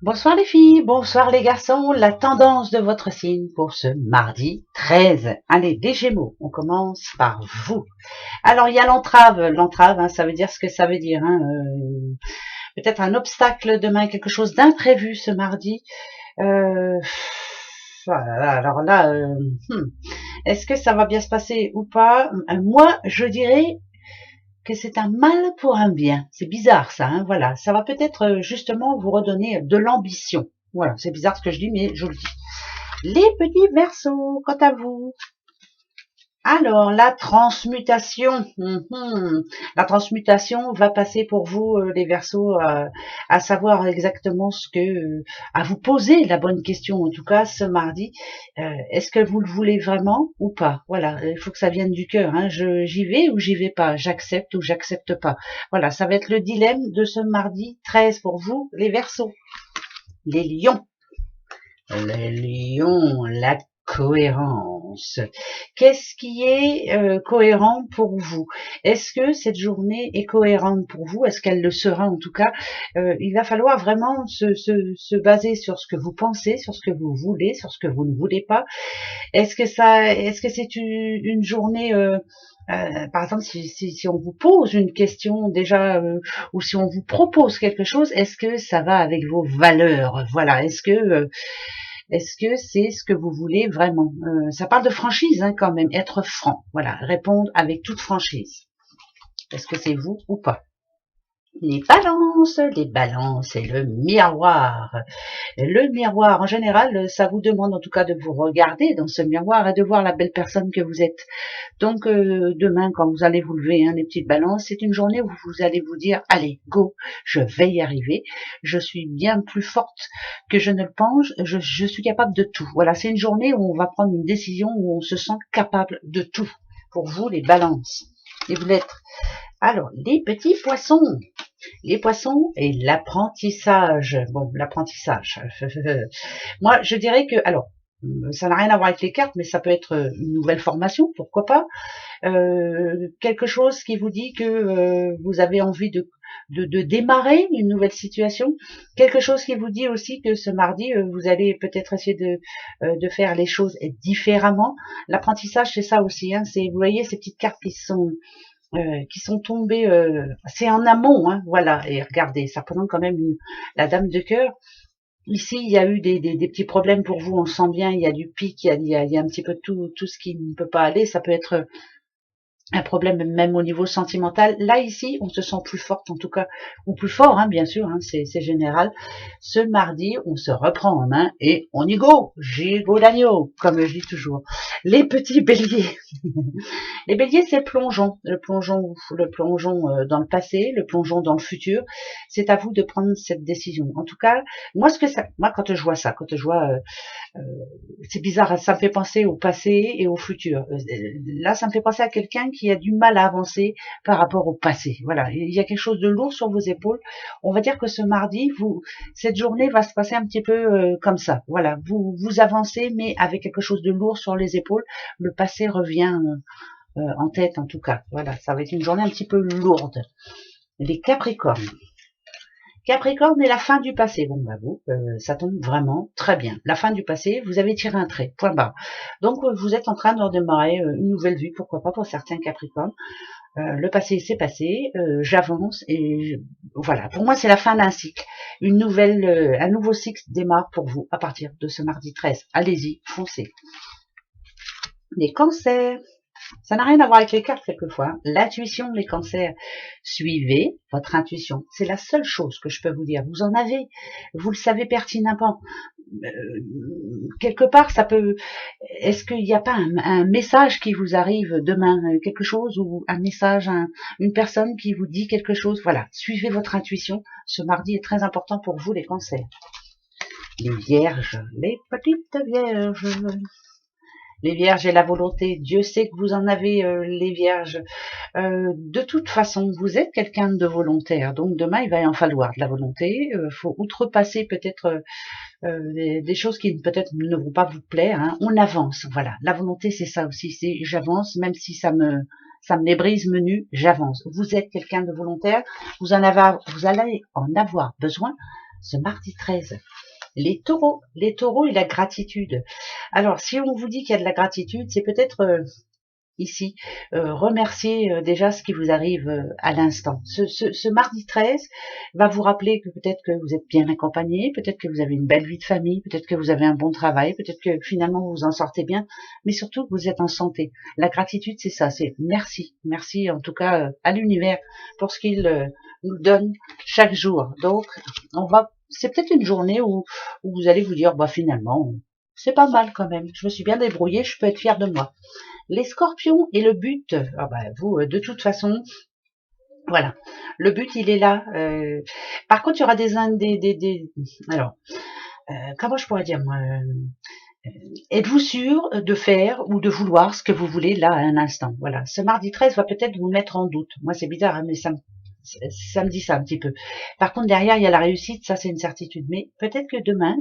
Bonsoir les filles, bonsoir les garçons, la tendance de votre signe pour ce mardi 13. Allez, les Gémeaux, on commence par vous. Alors il y a l'entrave, hein, ça veut dire ce que ça veut dire. Hein, peut-être un obstacle demain, quelque chose d'imprévu ce mardi. Euh, voilà, alors là, est-ce que ça va bien se passer ou pas? Moi, je dirais que c'est un mal pour un bien. C'est bizarre ça, hein, voilà. Ça va peut-être justement vous redonner de l'ambition. Voilà, c'est bizarre ce que je dis, mais je le dis. Les petits Verseaux, quant à vous. Alors, la transmutation. La transmutation va passer pour vous, les Verseaux, à savoir exactement ce que, à vous poser la bonne question, en tout cas ce mardi. Est-ce que vous le voulez vraiment ou pas? Voilà, il faut que ça vienne du cœur. Hein. J'y vais ou j'y vais pas? J'accepte ou j'accepte pas? Voilà, ça va être le dilemme de ce mardi 13 pour vous, les Verseaux. Les lions. Les lions, la cohérence. Qu'est-ce qui est cohérent pour vous? Est-ce que cette journée est cohérente pour vous? Est-ce qu'elle le sera en tout cas? Il va falloir vraiment se baser sur ce que vous pensez, sur ce que vous voulez, sur ce que vous ne voulez pas. Est-ce que c'est une journée par exemple, si on vous pose une question déjà, ou si on vous propose quelque chose, est-ce que ça va avec vos valeurs? Voilà, est-ce que c'est ce que vous voulez vraiment? Ça parle de franchise hein, quand même, être franc. Voilà, répondre avec toute franchise. Est-ce que c'est vous ou pas? Les balances et le miroir. Le miroir, en général, ça vous demande en tout cas de vous regarder dans ce miroir et de voir la belle personne que vous êtes. Donc demain, quand vous allez vous lever, hein, les petites balances, c'est une journée où vous allez vous dire, allez, go, je vais y arriver, je suis bien plus forte que je ne le pense, je suis capable de tout. Voilà, c'est une journée où on va prendre une décision, où on se sent capable de tout. Pour vous, les balances. Et vous l'êtes. Alors, les petits poissons. Les poissons et l'apprentissage. Bon, l'apprentissage. Moi, je dirais que, alors, ça n'a rien à voir avec les cartes, mais ça peut être une nouvelle formation, pourquoi pas. Quelque chose qui vous dit que vous avez envie de démarrer une nouvelle situation. Quelque chose qui vous dit aussi que ce mardi, vous allez peut-être essayer de faire les choses différemment. L'apprentissage, c'est ça aussi. Hein, c'est, vous voyez, ces petites cartes qui sont tombées, c'est en amont, hein, voilà. Et regardez, ça représente quand même la dame de cœur. Ici, il y a eu des petits problèmes pour vous, on le sent bien, il y a du pic, il y a un petit peu tout ce qui ne peut pas aller. Ça peut être un problème même au niveau sentimental. Là, ici, on se sent plus forte, en tout cas, ou plus fort, hein, bien sûr, hein, c'est général. Ce mardi, on se reprend en main et on y go, gigot d'agneau, comme je dis toujours. Les petits béliers. Les béliers, c'est le plongeon dans le passé, le plongeon dans le futur. C'est à vous de prendre cette décision. En tout cas, moi, quand je vois ça, quand je vois euh, c'est bizarre, ça me fait penser au passé et au futur. Là, ça me fait penser à quelqu'un qui a du mal à avancer par rapport au passé. Voilà, il y a quelque chose de lourd sur vos épaules. On va dire que ce mardi, cette journée va se passer un petit peu comme ça. Voilà, vous avancez, mais avec quelque chose de lourd sur les épaules. Le passé revient en tête, en tout cas. Voilà, ça va être une journée un petit peu lourde. Les Capricornes. Capricorne est la fin du passé. Bon, bah vous, ça tombe vraiment très bien. La fin du passé, vous avez tiré un trait, point barre. Donc, vous êtes en train de redémarrer une nouvelle vie, pourquoi pas pour certains Capricornes. Le passé, c'est passé, j'avance et voilà. Pour moi, c'est la fin d'un cycle. Un nouveau cycle démarre pour vous à partir de ce mardi 13. Allez-y, foncez. Les cancers. Ça n'a rien à voir avec les cartes quelquefois. Hein. L'intuition, les cancers. Suivez votre intuition. C'est la seule chose que je peux vous dire. Vous en avez. Vous le savez pertinemment. Quelque part, ça peut. Est-ce qu'il n'y a pas un message qui vous arrive demain, quelque chose ou un message, une personne qui vous dit quelque chose. Voilà, suivez votre intuition. Ce mardi est très important pour vous, les cancers. Les vierges, les petites vierges. Les vierges et la volonté. Dieu sait que vous en avez, les vierges. De toute façon, vous êtes quelqu'un de volontaire. Donc demain, il va y en falloir de la volonté. Faut outrepasser peut-être des choses qui peut-être ne vont pas vous plaire. Hein. On avance. Voilà. La volonté, c'est ça aussi. C'est j'avance, même si ça me les brise menu, j'avance. Vous êtes quelqu'un de volontaire. Vous allez en avoir besoin. ce mardi 13. Les taureaux et la gratitude. Alors, si on vous dit qu'il y a de la gratitude, c'est peut-être ici, remercier déjà ce qui vous arrive à l'instant. Ce mardi 13 va vous rappeler que peut-être que vous êtes bien accompagné, peut-être que vous avez une belle vie de famille, peut-être que vous avez un bon travail, peut-être que finalement vous vous en sortez bien, mais surtout que vous êtes en santé. La gratitude, c'est ça, c'est merci. Merci en tout cas à l'univers pour ce qu'il nous donne chaque jour. Donc, c'est peut-être une journée où vous allez vous dire, bah finalement, c'est pas mal quand même, je me suis bien débrouillée, je peux être fière de moi. Les scorpions et le but, vous, de toute façon, voilà, le but il est là. Par contre, il y aura alors, comment je pourrais dire moi, êtes-vous sûr de faire ou de vouloir ce que vous voulez là à un instant? Voilà, ce mardi 13 va peut-être vous mettre en doute. Moi, c'est bizarre, hein, mais ça me dit ça un petit peu. Par contre, derrière, il y a la réussite, ça c'est une certitude. Mais peut-être que demain,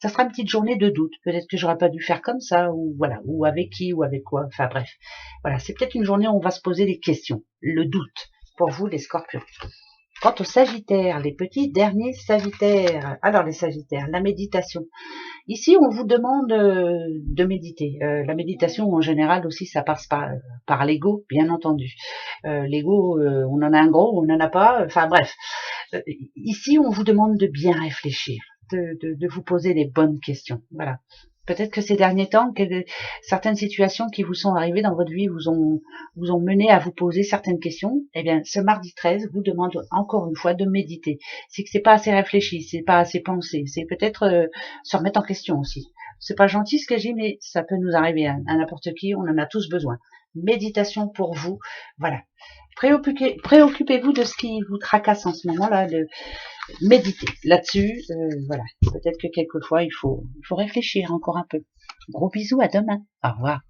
ça sera une petite journée de doute. Peut-être que j'aurais pas dû faire comme ça, ou voilà, ou avec qui, ou avec quoi. Enfin bref, voilà, c'est peut-être une journée où on va se poser des questions. Le doute pour vous, les Scorpions. Quant aux Sagittaires, les petits derniers Sagittaires. Alors les Sagittaires, la méditation. Ici, on vous demande de méditer. La méditation, en général, aussi, ça passe par l'ego, bien entendu. L'ego, on en a un gros, on n'en a pas. Enfin bref. Ici, on vous demande de bien réfléchir, de vous poser les bonnes questions. Voilà. Peut-être que ces derniers temps, certaines situations qui vous sont arrivées dans votre vie vous ont mené à vous poser certaines questions. Eh bien, ce mardi 13 vous demande encore une fois de méditer. C'est que c'est pas assez réfléchi, c'est pas assez pensé, c'est peut-être se remettre en question aussi. C'est pas gentil ce que j'ai, mais ça peut nous arriver à n'importe qui, on en a tous besoin. Méditation pour vous, voilà. Préoccupez-vous de ce qui vous tracasse en ce moment-là, méditer là-dessus, voilà. Peut-être que quelquefois il faut réfléchir encore un peu. Gros bisous, à demain. Au revoir.